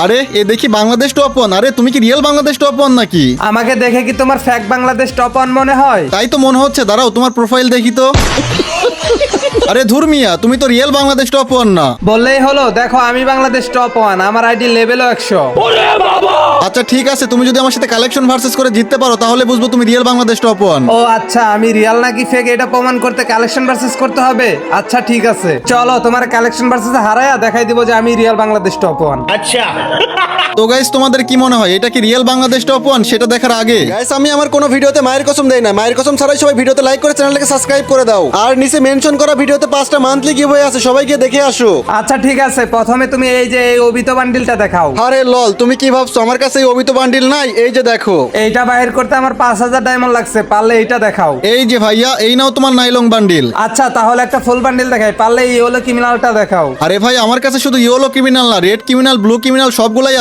আরে এ দেখি Bangladesh top one. আরে তুমি কি রিয়েল বাংলাদেশ টপ ওয়ান নাকি? আমাকে দেখে কি তোমার ফ্যাক বাংলাদেশ টপ ওয়ান মনে হয়? তাই তো মনে হচ্ছে, দাঁড়াও তোমার প্রোফাইল দেখি তো। আরে ধুর মিয়া, তুমি তো রিয়েল বাংলাদেশ টপ ওয়ান না। বললেই হলো, দেখো আমি বাংলাদেশ টপ ওয়ান, আমার আইডি লেভেলও 100। আচ্ছা ঠিক আছে, তুমি যদি আমার সাথে কালেকশন ভার্সেস করে জিততে পারো তাহলে বুঝবো তুমি রিয়েল বাংলাদেশ টপ ওয়ান। ও আচ্ছা, আমি রিয়াল নাকি ফেক এটা প্রমাণ করতে কালেকশন ভার্সেস করতে হবে? আচ্ছা ঠিক আছে, চলো তোমার কালেকশন ভার্সেস হারায়া দেখাই দিব যে আমি রিয়াল বাংলাদেশ টপ ওয়ান। তো গাইস তোমাদের কি মনে হয় এটা কি রিয়েল বাংলাদেশ টপ ওয়ান? সেটা দেখার আগে গাইস, আমি আমার কোনো ভিডিওতে মায়ের কসম দেই না। মায়ের কসম ছাড়াই সবাই ভিডিওতে লাইক করে চ্যানেলটাকে সাবস্ক্রাইব করে দাও। আর নিচে মেনশন করা ভিডিওতে 5টা মান্থলি গিভওয়ে আছে, সবাই গিয়ে দেখে আসো। আচ্ছা ঠিক আছে, প্রথমে তুমি এই যে এই অবিত বান্ডিলটা দেখাও। আরে লল, তুমি কি ভাবছো আমার কাছে এই অবিত বান্ডিল নাই? এই যে দেখো। এইটা বাইর করতে আমার 5000 ডায়মন্ড লাগছে, পারলে এইটা দেখাও। এই যে ভাইয়া, এই নাও তোমার নাইলং বান্ডিল। আচ্ছা তাহলে একটা ফুল বান্ডিল দেখাই, পারলে এই হলো ক্রিমিনালটা দেখাও। আরে ভাই, আমার কাছে শুধু ইয়েলো ক্রিমিনাল না, রেড ক্রিমিনাল, ব্লু ক্রিমিনাল সবগুলাই